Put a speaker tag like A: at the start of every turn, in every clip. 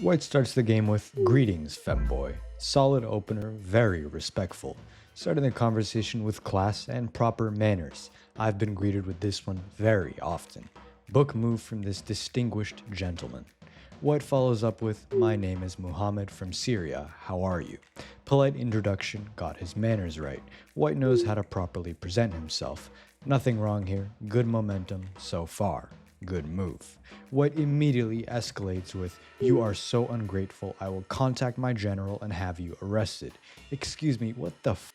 A: White starts the game with "Greetings, femboy." Solid opener, very respectful. Starting the conversation with class and proper manners. I've been greeted with this one very often. Book move from this distinguished gentleman. White follows up with "My name is Muhammad from Syria, how are you?" Polite introduction, got his manners right. White knows how to properly present himself. Nothing wrong here, good momentum so far. Good move. White immediately escalates with, "You are so ungrateful, I will contact my general and have you arrested." Excuse me, what the f?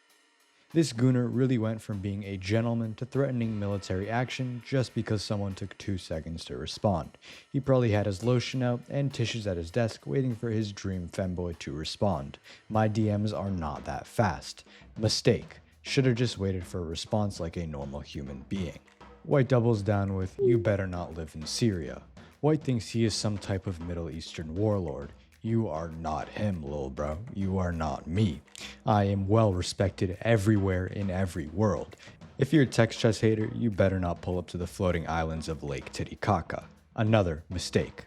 A: This Gooner really went from being a gentleman to threatening military action just because someone took 2 seconds to respond. He probably had his lotion out and tissues at his desk waiting for his dream femboy to respond. My DMs are not that fast. Mistake. Should've just waited for a response like a normal human being. White doubles down with, "You better not live in Syria." White thinks he is some type of Middle Eastern warlord. You are not him, lil bro. You are not me. I am well respected everywhere in every world. If you're a text chess hater, you better not pull up to the floating islands of Lake Titicaca. Another mistake.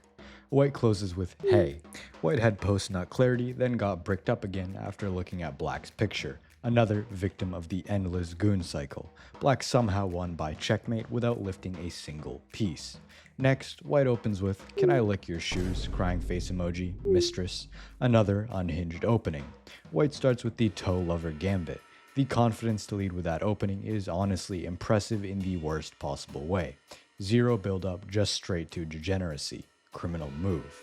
A: White closes with, "Hey." White had post-nut clarity, then got bricked up again after looking at Black's picture. Another victim of the endless goon cycle. Black somehow won by checkmate without lifting a single piece. Next, White opens with, "Can I lick your shoes?" Crying face emoji, mistress. Another unhinged opening. White starts with the toe lover gambit. The confidence to lead with that opening is honestly impressive in the worst possible way. Zero build up, just straight to degeneracy. Criminal move.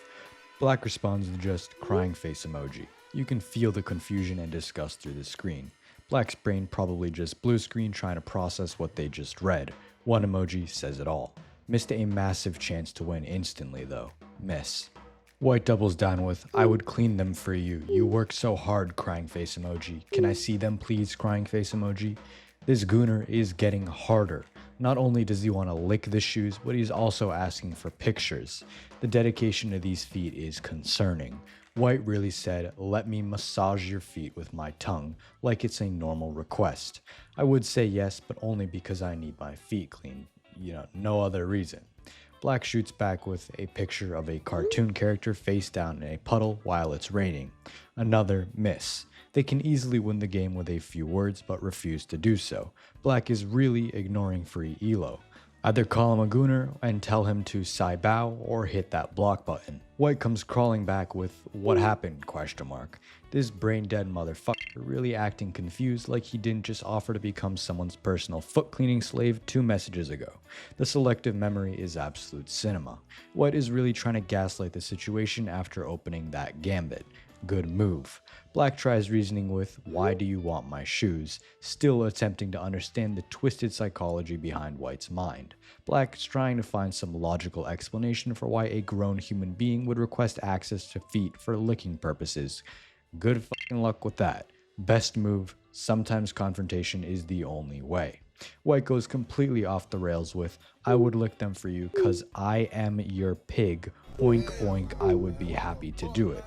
A: Black responds with just crying face emoji. You can feel the confusion and disgust through the screen. Black's brain probably just blue screen trying to process what they just read. One emoji says it all. Missed a massive chance to win instantly though. Miss. White doubles down with, "I would clean them for you. You work so hard," crying face emoji. "Can I see them please?" crying face emoji. This Gooner is getting harder. Not only does he want to lick the shoes, but he's also asking for pictures. The dedication to these feet is concerning. White really said, "Let me massage your feet with my tongue," like it's a normal request. I would say yes, but only because I need my feet clean. No other reason. Black shoots back with a picture of a cartoon character face down in a puddle while it's raining. Another miss. They can easily win the game with a few words, but refuse to do so. Black is really ignoring free elo. Either call him a Gooner and tell him to side bow or hit that block button. White comes crawling back with, "What happened?" question mark. This brain dead motherfucker really acting confused like he didn't just offer to become someone's personal foot cleaning slave 2 messages ago. The selective memory is absolute cinema. White is really trying to gaslight the situation after opening that gambit. Good move. Black tries reasoning with, "Why do you want my shoes?" Still attempting to understand the twisted psychology behind White's mind. Black's trying to find some logical explanation for why a grown human being would request access to feet for licking purposes. Good fucking luck with that. Best move, sometimes confrontation is the only way. White goes completely off the rails with, "I would lick them for you cause I am your pig. Oink oink, I would be happy to do it."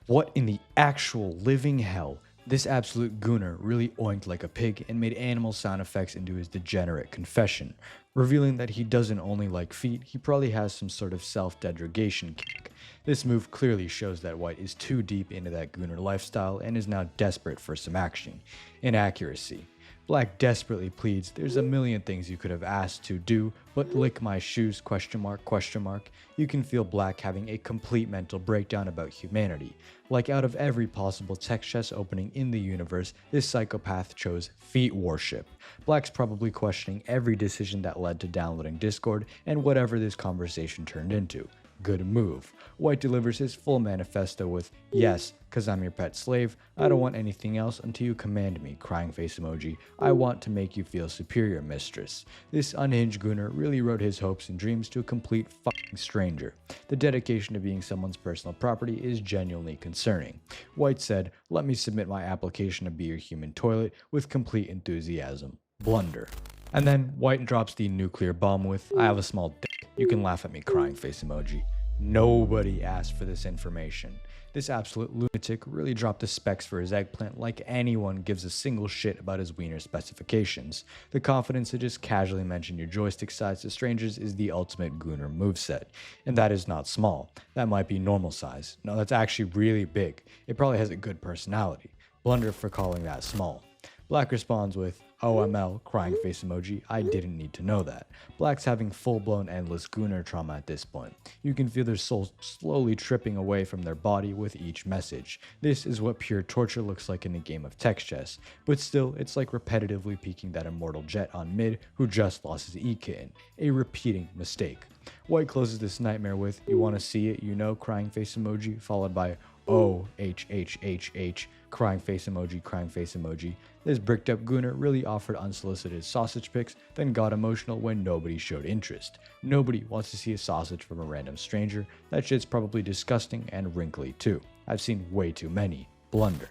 A: What in the actual living hell? This absolute Gooner really oinked like a pig and made animal sound effects into his degenerate confession, revealing that he doesn't only like feet, he probably has some sort of self-degradation kick. This move clearly shows that White is too deep into that Gooner lifestyle and is now desperate for some action. Inaccuracy. Black desperately pleads, "There's a million things you could have asked to do, but lick my shoes, question mark, question mark." You can feel Black having a complete mental breakdown about humanity. Like out of every possible text chest opening in the universe, this psychopath chose feet worship. Black's probably questioning every decision that led to downloading Discord and whatever this conversation turned into. Good move. White delivers his full manifesto with, "Yes, cause I'm your pet slave. I don't want anything else until you command me," crying face emoji. "I want to make you feel superior, mistress." This unhinged Gooner really wrote his hopes and dreams to a complete fucking stranger. The dedication to being someone's personal property is genuinely concerning. White said, "Let me submit my application to be your human toilet," with complete enthusiasm. Blunder. And then White drops the nuclear bomb with, "I have a small dick. You can laugh at me," crying face emoji. Nobody asked for this information. This absolute lunatic really dropped the specs for his eggplant like anyone gives a single shit about his wiener specifications. The confidence to just casually mention your joystick size to strangers is the ultimate Gooner moveset. And that is not small. That might be normal size. No, that's actually really big. It probably has a good personality. Blunder for calling that small. Black responds with, OML, crying face emoji, I didn't need to know that. Black's having full-blown endless Gooner trauma at this point. You can feel their soul slowly tripping away from their body with each message. This is what pure torture looks like in a game of text chess, but still, it's like repetitively peeking that immortal jet on mid who just lost his E-kitten. A repeating mistake. White closes this nightmare with, you wanna see it, you know, crying face emoji, followed by OHHHH, crying face emoji. This bricked up Gooner really offered unsolicited sausage pics, then got emotional when nobody showed interest. Nobody wants to see a sausage from a random stranger. That shit's probably disgusting and wrinkly too. I've seen way too many. Blunder.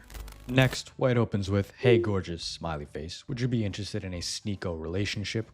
A: Next, White opens with, hey gorgeous, smiley face, would you be interested in a sneako relationship, ?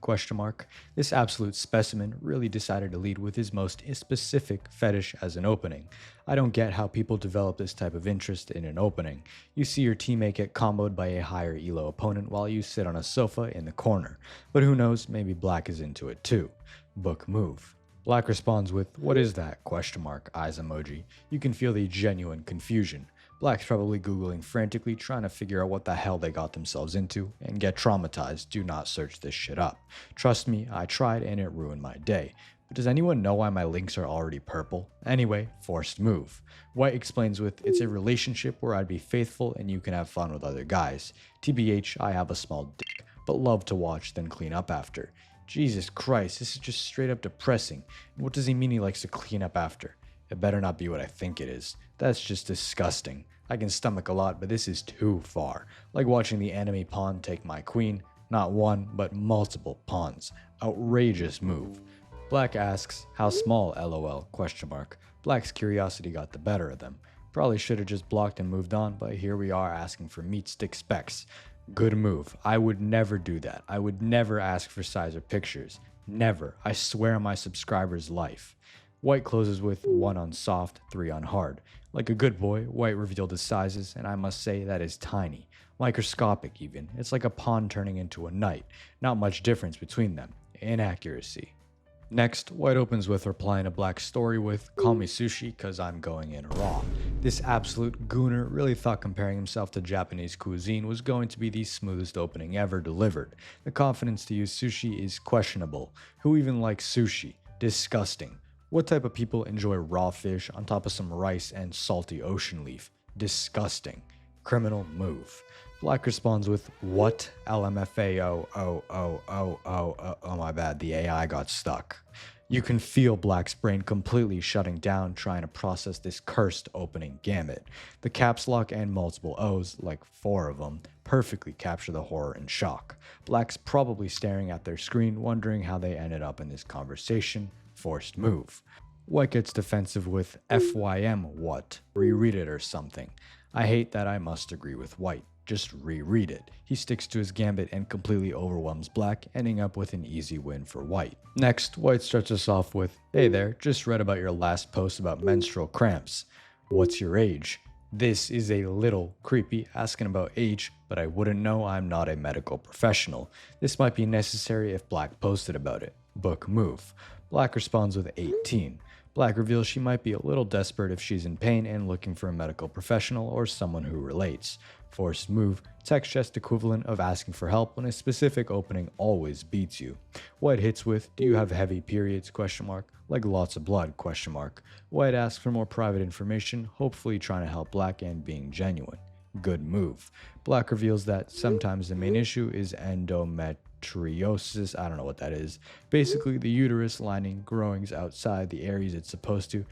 A: This absolute specimen really decided to lead with his most specific fetish as an opening. I don't get how people develop this type of interest in an opening. You see your teammate get comboed by a higher elo opponent while you sit on a sofa in the corner. But who knows, maybe Black is into it too. Book move. Black responds with, what is that, ? Eyes emoji. You can feel the genuine confusion. Black's probably Googling frantically trying to figure out what the hell they got themselves into and get traumatized. Do not search this shit up. Trust me, I tried and it ruined my day. But does anyone know why my links are already purple? Anyway, forced move. White explains with, it's a relationship where I'd be faithful and you can have fun with other guys. TBH, I have a small dick, but love to watch then clean up after. Jesus Christ, this is just straight up depressing. And what does he mean he likes to clean up after? It better not be what I think it is. That's just disgusting. I can stomach a lot, but this is too far. Like watching the enemy pawn take my queen. Not one, but multiple pawns. Outrageous move. Black asks, how small, lol, ? Black's curiosity got the better of them. Probably should have just blocked and moved on, but here we are asking for meat stick specs. Good move. I would never do that. I would never ask for size or pictures. Never. I swear on my subscriber's life. White closes with 1 on soft, 3 on hard. Like a good boy, White revealed his sizes, and I must say that is tiny. Microscopic even. It's like a pawn turning into a knight. Not much difference between them. Inaccuracy. Next, White opens with replying to Black's story with, call me sushi cause I'm going in raw. This absolute Gooner really thought comparing himself to Japanese cuisine was going to be the smoothest opening ever delivered. The confidence to use sushi is questionable. Who even likes sushi? Disgusting. What type of people enjoy raw fish on top of some rice and salty ocean leaf? Disgusting. Criminal move. Black responds with, what? LMFAO, oh my bad, the AI got stuck. You can feel Black's brain completely shutting down trying to process this cursed opening gambit. The caps lock and multiple O's, like 4 of them, perfectly capture the horror and shock. Black's probably staring at their screen wondering how they ended up in this conversation. Forced move. White gets defensive with FYM what? Reread it or something. I hate that I must agree with White. Just reread it. He sticks to his gambit and completely overwhelms Black, ending up with an easy win for White. Next, White starts us off with, hey there, just read about your last post about menstrual cramps. What's your age? This is a little creepy asking about age, but I wouldn't know, I'm not a medical professional. This might be necessary if Black posted about it. Book move. Black responds with 18. Black reveals she might be a little desperate if she's in pain and looking for a medical professional or someone who relates. Forced move, text chest equivalent of asking for help when a specific opening always beats you. White hits with, do you have heavy periods, ? Like lots of blood, ? White asks for more private information, hopefully trying to help Black and being genuine. Good move. Black reveals that sometimes the main issue is endometriosis, I don't know what that is. Basically, the uterus lining growing outside the areas it's supposed to.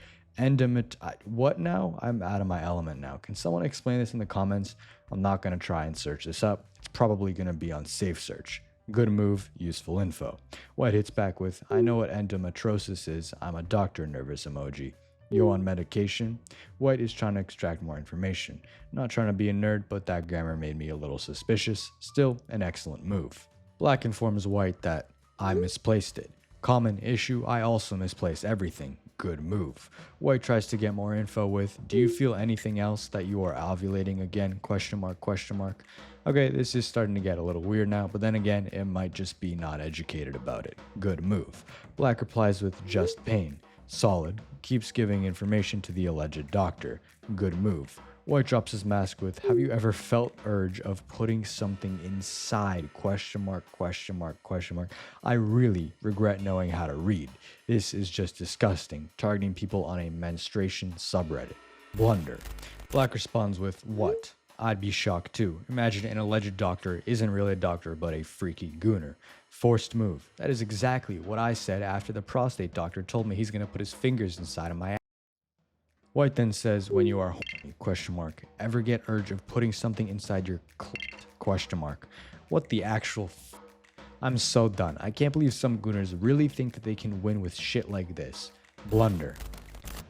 A: What now? I'm out of my element now. Can someone explain this in the comments? I'm not going to try and search this up. It's probably going to be on safe search. Good move, useful info. White hits back with, I know what endometriosis is. I'm a doctor, nervous emoji. You on medication? White is trying to extract more information. Not trying to be a nerd, but that grammar made me a little suspicious. Still, an excellent move. Black informs White that I misplaced it. Common issue, I also misplace everything. good move. White tries to get more info with, do you feel anything else that you are ovulating again? Question mark, question mark. Okay, this is starting to get a little weird now, but then again, it might just be not educated about it. Good move. Black replies with just pain. Solid. Keeps giving information to the alleged doctor. Good move. White drops his mask with, have you ever felt urge of putting something inside? Question mark, question mark, question mark. I really regret knowing how to read. This is just disgusting. Targeting people on a menstruation subreddit. Blunder. Black responds with, what? I'd be shocked too. Imagine an alleged doctor isn't really a doctor but a freaky gooner. Forced move. That is exactly what I said after the prostate doctor told me he's gonna put his fingers inside of my ass. White then says, when you are horny, question mark, ever get urge of putting something inside your clit, question mark. What the actual I'm so done. I can't believe some gooners really think that they can win with shit like this. Blunder.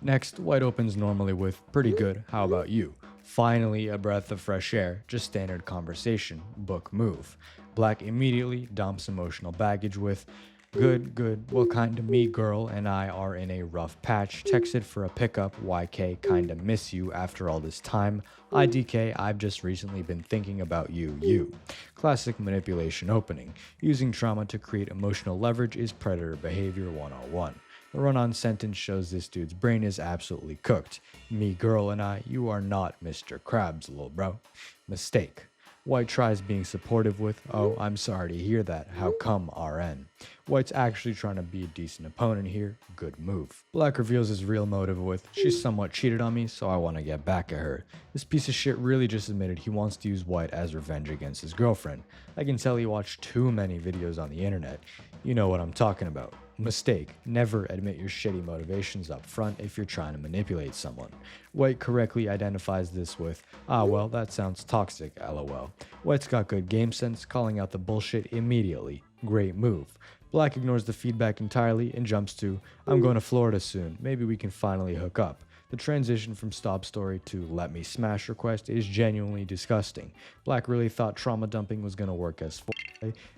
A: Next, White opens normally with, pretty good, how about you? Finally, a breath of fresh air, just standard conversation, book move. Black immediately dumps emotional baggage with, good, well kinda me girl and I are in a rough patch, texted for a pickup, YK kinda miss you after all this time, IDK I've just recently been thinking about you. Classic manipulation opening, using trauma to create emotional leverage is predator behavior 101. The run-on sentence shows this dude's brain is absolutely cooked. Me girl and I, you are not Mr. Krabs, lil bro. Mistake. White tries being supportive with, oh, I'm sorry to hear that, how come RN? White's actually trying to be a decent opponent here, good move. Black reveals his real motive with, she's somewhat cheated on me, so I want to get back at her. This piece of shit really just admitted he wants to use White as revenge against his girlfriend. I can tell he watched too many videos on the internet. You know what I'm talking about. Mistake. Never admit your shitty motivations up front if you're trying to manipulate someone. White correctly identifies this with, ah well, that sounds toxic, lol. White's got good game sense, calling out the bullshit immediately. Great move. Black ignores the feedback entirely and jumps to, I'm going to Florida soon, maybe we can finally hook up. The transition from stop story to let me smash request is genuinely disgusting. Black really thought trauma dumping was going to work as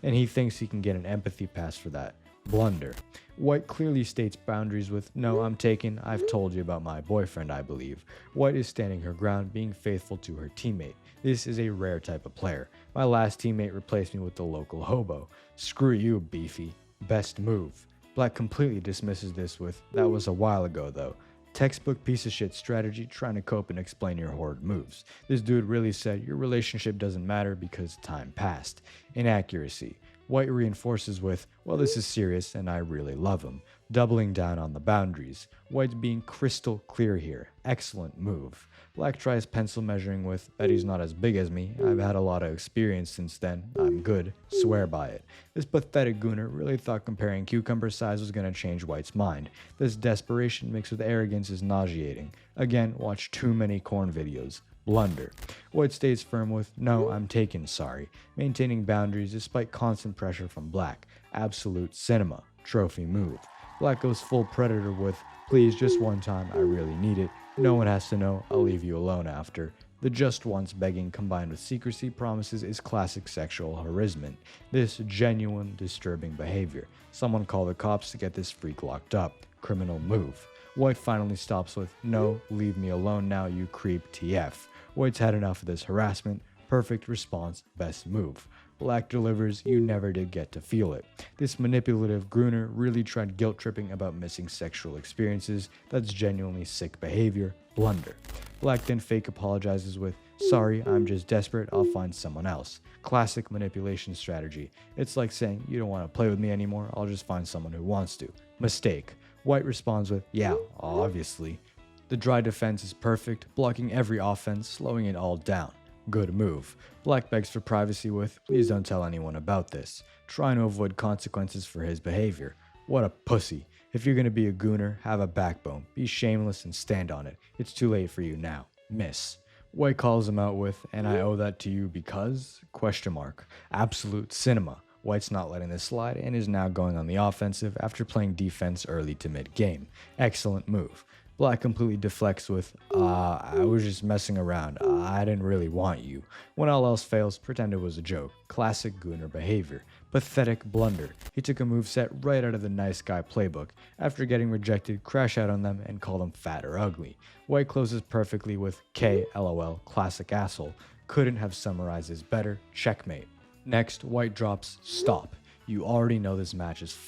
A: and he thinks he can get an empathy pass for that. Blunder. White clearly states boundaries with, no, I'm taken, I've told you about my boyfriend, I believe. White is standing her ground, being faithful to her teammate. This is a rare type of player. My last teammate replaced me with the local hobo. Screw you, beefy. Best move. Black completely dismisses this with, that was a while ago though. Textbook piece of shit strategy trying to cope and explain your horrid moves. This dude really said your relationship doesn't matter because time passed. Inaccuracy. White reinforces with, well, this is serious and I really love him. Doubling down on the boundaries. White's being crystal clear here. Excellent move. Black tries pencil measuring with, bet he's not as big as me. I've had a lot of experience since then. I'm good. Swear by it. This pathetic gooner really thought comparing cucumber size was going to change White's mind. This desperation mixed with arrogance is nauseating. Again, watch too many corn videos. Blunder. White stays firm with, no, I'm taken, sorry. Maintaining boundaries despite constant pressure from Black. Absolute cinema. Trophy move. Black goes full predator with, please, just one time, I really need it. No one has to know, I'll leave you alone after. The just once begging combined with secrecy promises is classic sexual harassment. This genuine, disturbing behavior. Someone call the cops to get this freak locked up. Criminal move. White finally stops with, no, leave me alone now, you creep, TF. White's had enough of this harassment. Perfect response, best move. Black delivers, you never did get to feel it. This manipulative Gooner really tried guilt-tripping about missing sexual experiences. That's genuinely sick behavior. Blunder. Black then fake apologizes with, sorry, I'm just desperate, I'll find someone else. Classic manipulation strategy. It's like saying, you don't want to play with me anymore, I'll just find someone who wants to. Mistake. White responds with, yeah, obviously. The dry defense is perfect, blocking every offense, slowing it all down. Good move. Black begs for privacy with, please don't tell anyone about this. Trying to avoid consequences for his behavior. What a pussy. If you're gonna be a gooner, have a backbone. Be shameless and stand on it. It's too late for you now. Miss. White calls him out with, and I owe that to you because? Question mark. Absolute cinema. White's not letting this slide and is now going on the offensive after playing defense early to mid-game. Excellent move. Black completely deflects with, I was just messing around. I didn't really want you. When all else fails, pretend it was a joke. Classic Gooner behavior. Pathetic blunder. He took a moveset right out of the nice guy playbook. After getting rejected, crash out on them and call them fat or ugly. White closes perfectly with K, LOL, classic asshole. Couldn't have summarized this better. Checkmate. Next, White drops stop. You already know this match is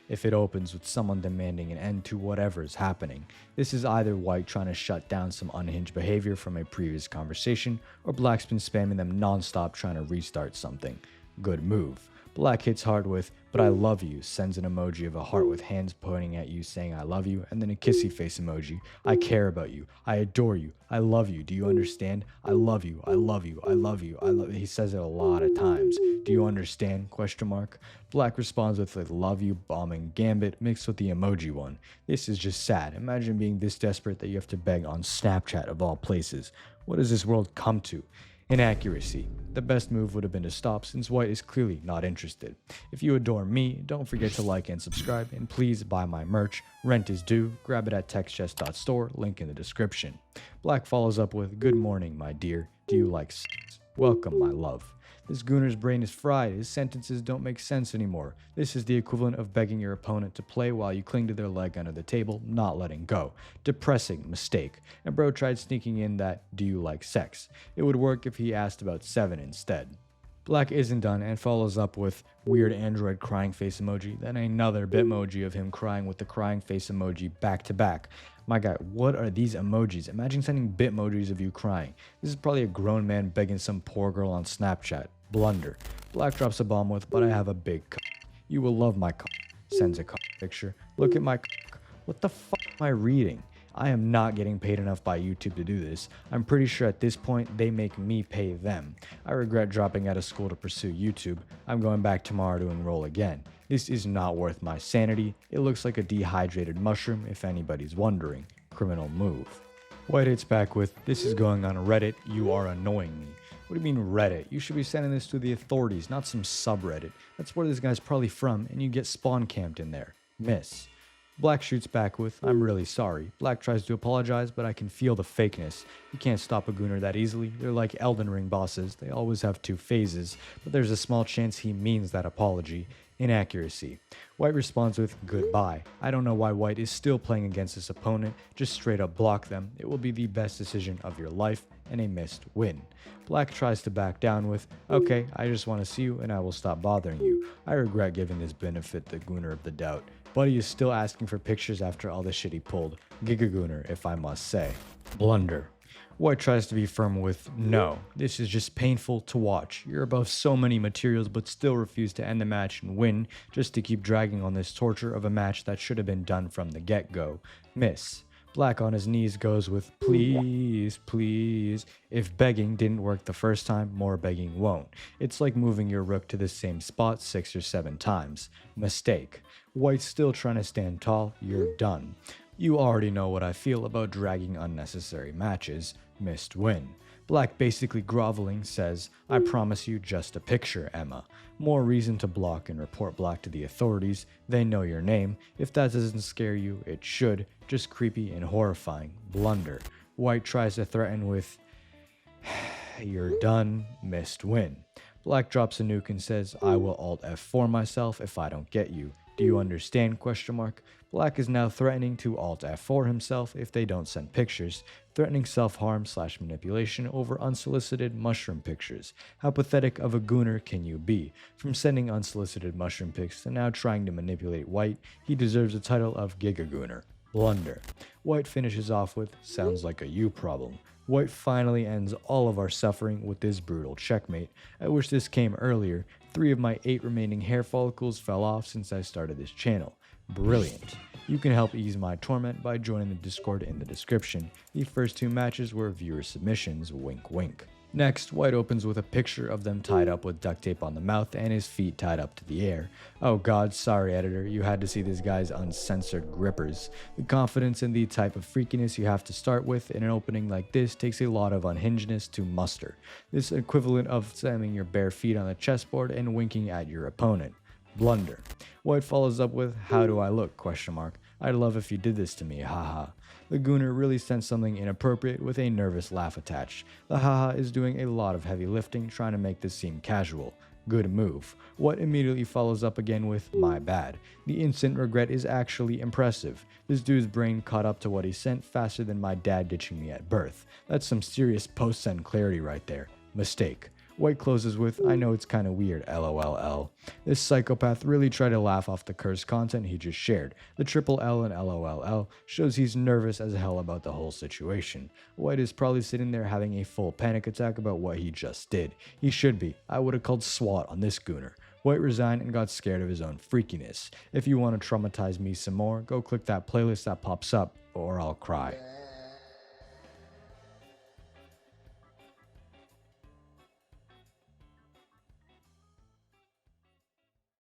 A: if it opens with someone demanding an end to whatever is happening. This is either White trying to shut down some unhinged behavior from a previous conversation, or Black's been spamming them non-stop trying to restart something. Good move. Black hits hard with, but I love you, sends an emoji of a heart with hands pointing at you saying I love you, and then a kissy face emoji. I care about you. I adore you. I love you. Do you understand? I love you. I love you. I love you. I love you. He says it a lot of times. Do you understand? Question mark. Black responds with a love you bombing gambit mixed with the emoji one. This is just sad. Imagine being this desperate that you have to beg on Snapchat of all places. What does this world come to? Inaccuracy. The best move would have been to stop since White is clearly not interested. If you adore me, don't forget to like and subscribe, and please buy my merch. Rent is due. Grab it at textchest.store, link in the description. Black follows up with, good morning, my dear. Do you like sex? Welcome, my love. This Gooner's brain is fried. His sentences don't make sense anymore. This is the equivalent of begging your opponent to play while you cling to their leg under the table, not letting go. Depressing mistake. And bro tried sneaking in that, do you like sex? It would work if he asked about 7 instead. Black isn't done and follows up with weird android crying face emoji, then another bitmoji of him crying with the crying face emoji back to back. My guy, what are these emojis? Imagine sending bitmojis of you crying. This is probably a grown man begging some poor girl on Snapchat. Blunder. Black drops a bomb with, but I have a big cock. You will love my cock. Sends a cock picture. Look at my cock. What the fuck am I reading? I am not getting paid enough by YouTube to do this. I'm pretty sure at this point they make me pay them. I regret dropping out of school to pursue YouTube. I'm going back tomorrow to enroll again. This is not worth my sanity. It looks like a dehydrated mushroom if anybody's wondering. Criminal move. White hits back with, this is going on Reddit, you are annoying me. What do you mean Reddit? You should be sending this to the authorities, not some subreddit. That's where this guy's probably from, and you get spawn camped in there. Miss. Black shoots back with, I'm really sorry. Black tries to apologize, but I can feel the fakeness. You can't stop a Gooner that easily. They're like Elden Ring bosses. They always have 2 phases, but there's a small chance he means that apology. Inaccuracy. White responds with, goodbye. I don't know why White is still playing against this opponent. Just straight up block them. It will be the best decision of your life and a missed win. Black tries to back down with, okay, I just want to see you and I will stop bothering you. I regret giving this benefit the Gooner of the doubt. But he is still asking for pictures after all the shit he pulled. Gigagooner, if I must say. Blunder. White tries to be firm with, no, this is just painful to watch. You're above so many materials but still refuse to end the match and win just to keep dragging on this torture of a match that should have been done from the get-go. Miss. Black on his knees goes with, please, please. If begging didn't work the first time, more begging won't. It's like moving your rook to the same spot 6 or 7 times. Mistake. White's still trying to stand tall, you're done. You already know what I feel about dragging unnecessary matches. Missed win. Black basically groveling says, I promise you just a picture, Emma. More reason to block and report Black to the authorities. They know your name. If that doesn't scare you, it should. Just creepy and horrifying. Blunder. White tries to threaten with, you're done. Missed win. Black drops a nuke and says, I will Alt F4 myself if I don't get you. Do you understand? Question mark. Black is now threatening to Alt F4 himself if they don't send pictures, threatening self-harm / manipulation over unsolicited mushroom pictures. How pathetic of a Gooner can you be? From sending unsolicited mushroom pics to now trying to manipulate White, he deserves the title of Gigagooner. Blunder. White finishes off with, sounds like a you problem. White finally ends all of our suffering with this brutal checkmate. I wish this came earlier. 3 of my 8 remaining hair follicles fell off since I started this channel. Brilliant. You can help ease my torment by joining the Discord in the description. The first 2 matches were viewer submissions, wink wink. Next, White opens with a picture of them tied up with duct tape on the mouth and his feet tied up to the air. Oh god, sorry editor, you had to see this guy's uncensored grippers. The confidence and the type of freakiness you have to start with in an opening like this takes a lot of unhingedness to muster. This equivalent of slamming your bare feet on the chessboard and winking at your opponent. Blunder. White follows up with, how do I look? Question mark. I'd love if you did this to me, haha. The Gooner really sent something inappropriate with a nervous laugh attached. The haha is doing a lot of heavy lifting trying to make this seem casual. Good move. What immediately follows up again with my bad. The instant regret is actually impressive. This dude's brain caught up to what he sent faster than my dad ditching me at birth. That's some serious post-send clarity right there. Mistake. White closes with, I know it's kinda weird, LOLL. This psychopath really tried to laugh off the cursed content he just shared. The triple L and LOLL shows he's nervous as hell about the whole situation. White is probably sitting there having a full panic attack about what he just did. He should be. I would have called SWAT on this Gooner. White resigned and got scared of his own freakiness. If you want to traumatize me some more, go click that playlist that pops up, or I'll cry.